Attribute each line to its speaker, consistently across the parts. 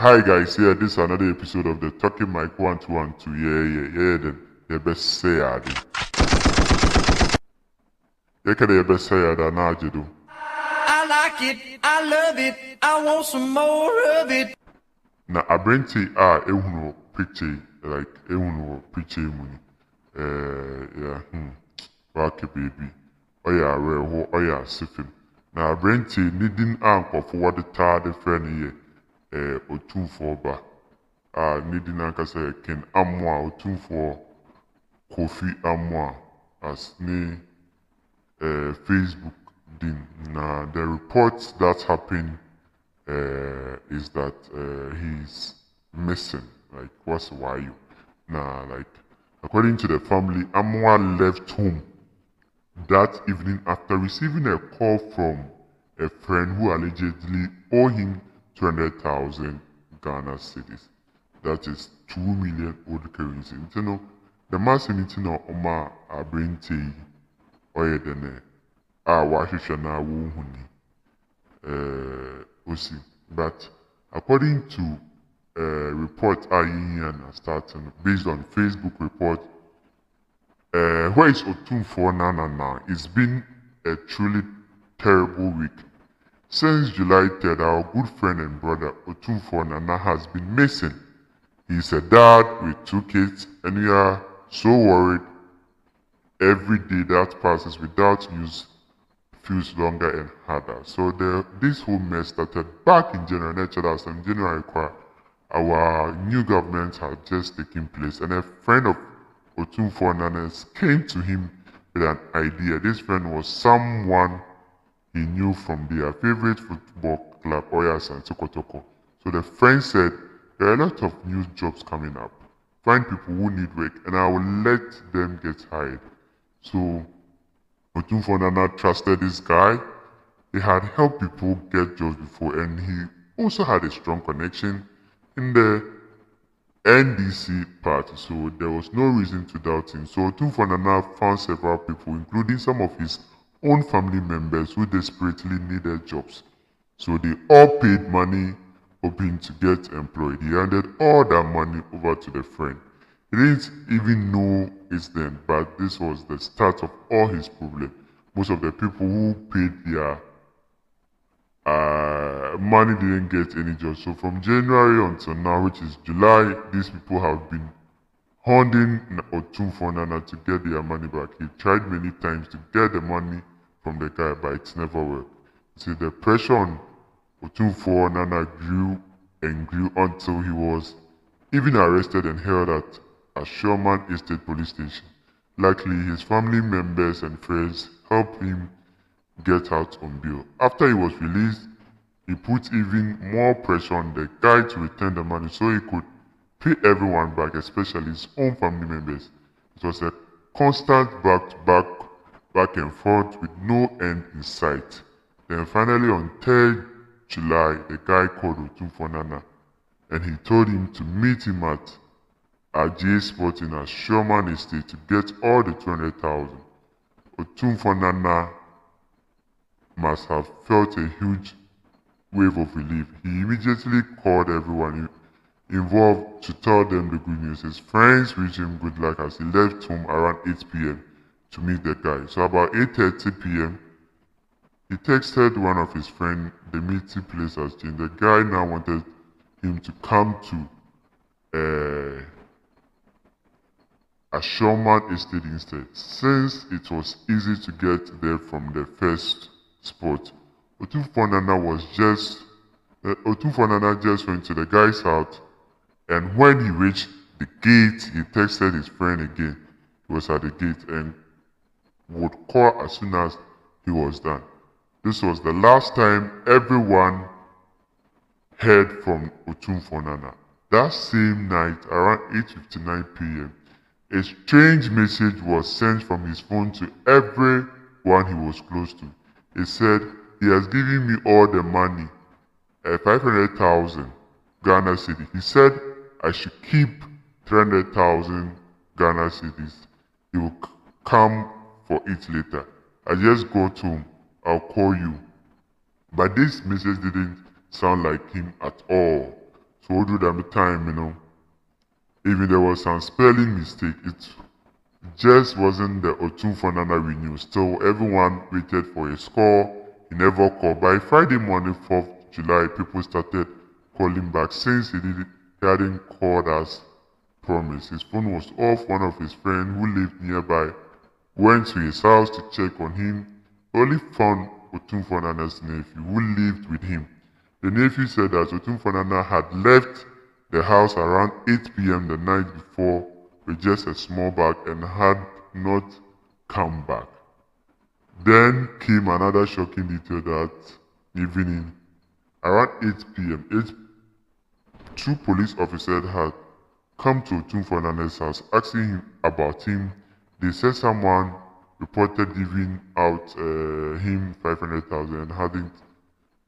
Speaker 1: Hi guys, yeah, this is another episode of the Talking Mike 1212. Yeah, then the best say adi. Yeah, can the best say adi na ajedo.
Speaker 2: I like it, I love it, I want some more of it.
Speaker 1: Na abrenti ehunu picture like ehunu picture muni. Yeah, wake baby. Oya areho, oya asifim. Na abrenti nidin ankofo wade taa de friend ye otumfo ba. Nidin ankasa yɛ Ken Amoa otumfo Kofi Amoa as ne Facebook din. Now the reports that happened is that he's missing. Like what's why you? Now like according to the family, Amoa left home that evening after receiving a call from a friend who allegedly owed him 200,000 Ghana cedis. That is 2 million old currency. You know, the mass in it no oma abrente oye dene wahwehwe na wo huni osi. But according to report na starting based on Facebook report, where is Otumfo Nana now? It's been a truly terrible week. Since July 3rd, our good friend and brother Otumfo Nana has been missing. He's a dad with 2 kids, and we are so worried every day that passes without news feels longer and harder. So this whole mess started back in January, as in January, our new government had just taken place, and a friend of Otumfo Nana's came to him with an idea. This friend was someone he knew from their favorite football club, Oyas and Tokotoko. So the friend said, there are a lot of new jobs coming up. Find people who need work and I will let them get hired. So Otumfo Nana trusted this guy. He had helped people get jobs before and he also had a strong connection in the NDC party, so there was no reason to doubt him. So Otumfo Nana found several people, including some of his own family members who desperately needed jobs. So they all paid money hoping to get employed. He handed all that money over to the friend. He didn't even know it then, but this was the start of all his problems. Most of the people who paid their money didn't get any job. So from January until now, which is July, these people have been hounding Otumfo Nana to get their money back. He tried many times to get the money from the guy, but it's never worked. See, the pressure on Otumfo Nana grew and grew until he was even arrested and held at a Sherman Estate police station. Luckily, his family members and friends helped him get out on bail. After he was released, he put even more pressure on the guy to return the money so he could pay everyone back, especially his own family members. It was a constant back and forth with no end in sight. Then finally on 3rd July, the guy called Otumfo Nana and he told him to meet him at a J spot in a Sherman Estate to get all the 200,000. Otumfo Nana must have felt a huge wave of relief. He immediately called everyone involved to tell them the good news. His friends wished him good luck as he left home around 8 p.m. to meet the guy. So about 8:30 p.m., he texted one of his friends the meeting place has changed. The guy now wanted him to come to a Sherman Estate instead, since it was easy to get there from the first spot. Otumfo Nana just went to the guy's house, and when he reached the gate, he texted his friend again. He was at the gate and would call as soon as he was done. This was the last time everyone heard from Otumfo Nana. That same night, around 8:59 p.m., a strange message was sent from his phone to everyone he was close to. He said, he has given me all the money, 500,000 Ghana cedis. He said I should keep 300,000 Ghana cedis. He will come for it later. I just got home. I'll call you. But this message didn't sound like him at all. So all through that time, even there was some spelling mistake, it just wasn't the Otunfonana we knew. Still, everyone waited for a score. He never called. By Friday morning, 4th July, people started calling back since he hadn't called us promised. His phone was off. One of his friends who lived nearby went to his house to check on him. Only found Otunfonana's nephew who lived with him. The nephew said that Otunfonana had left the house around 8 p.m. the night before with just a small bag and had not come back. Then came another shocking detail that evening, around 8 p.m., two police officers had come to Otunfonana's house asking him about him. They said someone reported giving out him 500,000 and hadn't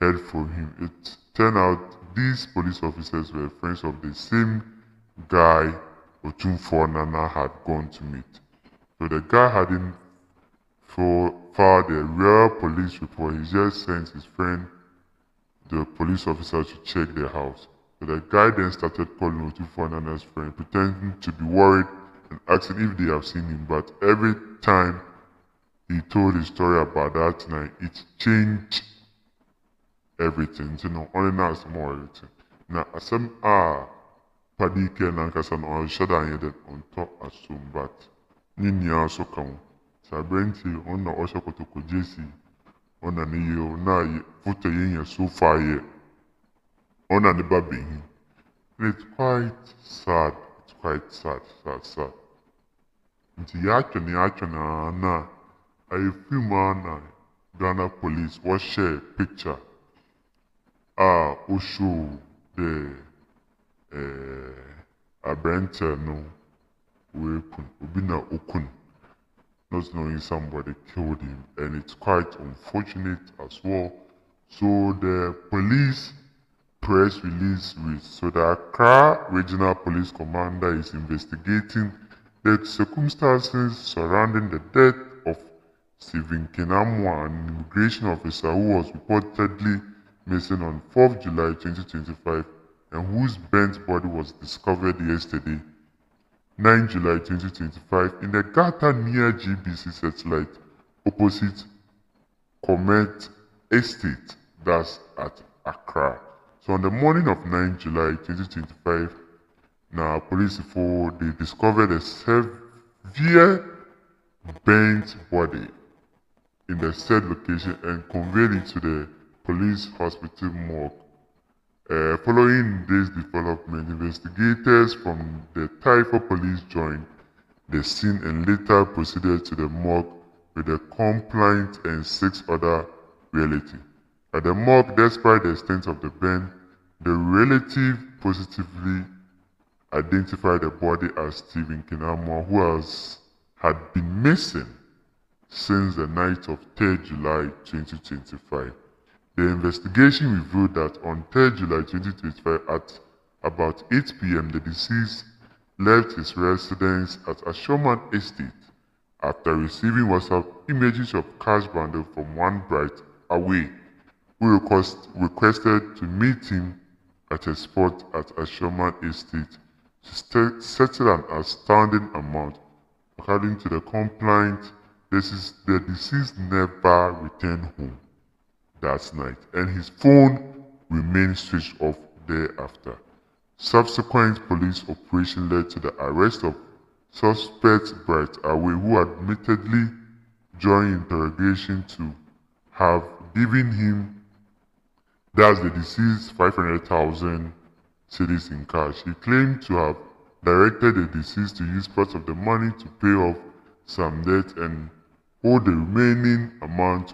Speaker 1: heard from him. It turned out these police officers were friends of the same guy Otunfonana had gone to meet. So the guy hadn't filed a real police report. He just sent his friend, the police officer, to check their house. So the guy then started calling Otunfonana's friend, pretending to be worried and asking if they have seen him. But every time he told his story about that night, it changed everything. Only now it's more everything. Now, some Paddy Ken and Kassan or Shadan Yeden on top assume, but Ninya also come. Sabrenti on the Osha Kotoko JC on the Neo, now put a yin so far yet on the baby. It's quite sad. It's quite sad. Nti yachana na I feel man Ghana police was share picture who show the abrante no weapon Obina Okun not knowing somebody killed him, and it's quite unfortunate as well. So the police press release with so the Accra Regional Police Commander is investigating the circumstances surrounding the death of Stephen Kenamwa, an immigration officer who was reportedly missing on 4th July 2025 and whose burnt body was discovered yesterday, 9 July 2025, in the gutter near GBC satellite opposite Comet Estate, that's at Accra. So on the morning of 9 July 2025, now police before they discovered a severe burnt body in the said location and conveyed it to the police hospital morgue. Following this development, investigators from the Taifa police joined the scene and later proceeded to the morgue with the complainant and 6 other relatives. At the morgue, despite the extent of the burn, the relative positively identified the body as Stephen Kinamwa, who had been missing since the night of 3rd July 2025. The investigation revealed that on 3rd July 2025 at about 8 p.m. the deceased left his residence at Ashoman Estate after receiving WhatsApp images of cash bundle from one bride away who requested to meet him at a spot at Ashoman Estate to settle an outstanding amount. According to the complaint, the deceased never returned home that night, and his phone remained switched off thereafter. Subsequent police operation led to the arrest of suspect Bright Away, who admittedly during interrogation to have given him, that's the deceased, 500,000 cedis in cash. He claimed to have directed the deceased to use part of the money to pay off some debt and hold the remaining amount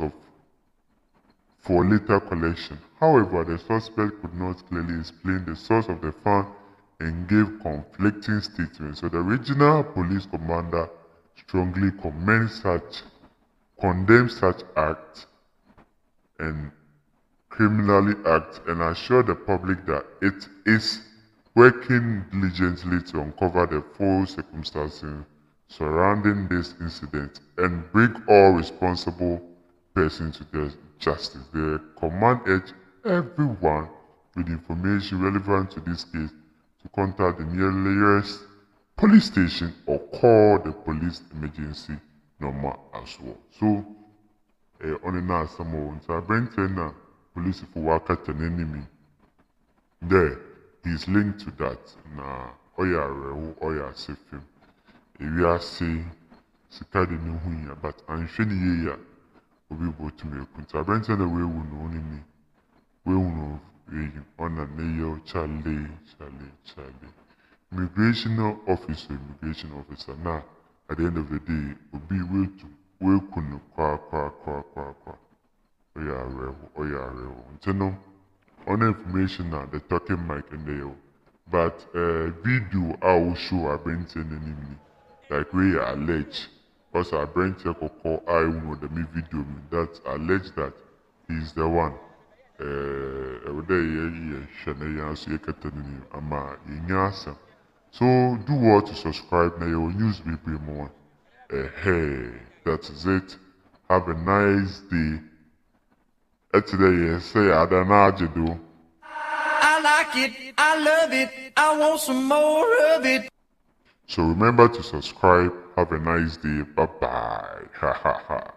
Speaker 1: for later collection. However, the suspect could not clearly explain the source of the fund and gave conflicting statements. So the regional police commander strongly condemns such acts and criminally act and assured the public that it is working diligently to uncover the full circumstances surrounding this incident and bring all responsible persons to justice. The command urged everyone with information relevant to this case to contact the nearest police station or call the police emergency number as well. So, on and on some more. So, I police for work at an enemy. There, he's linked to that. Na oya safe him. If you are saying, Sika de no hunya, but I'm shiny ya. Obi bo to me. So, I way we know me. We know on a mayor Charlie. Immigration officer. Now, at the end of the day, Obi will to we couldn't kwa. Oya rewo. Until on information now, the talking mic and the but video I will show a brain enemy like we allege because our brain check or call I know the me video me that allege that he's the one so do what to subscribe now your news will be more hey that is it have a nice day today say I don't know
Speaker 2: I like it, I love it, I want some more of it.
Speaker 1: So remember to subscribe. Have a nice day. Bye bye. Ha ha ha.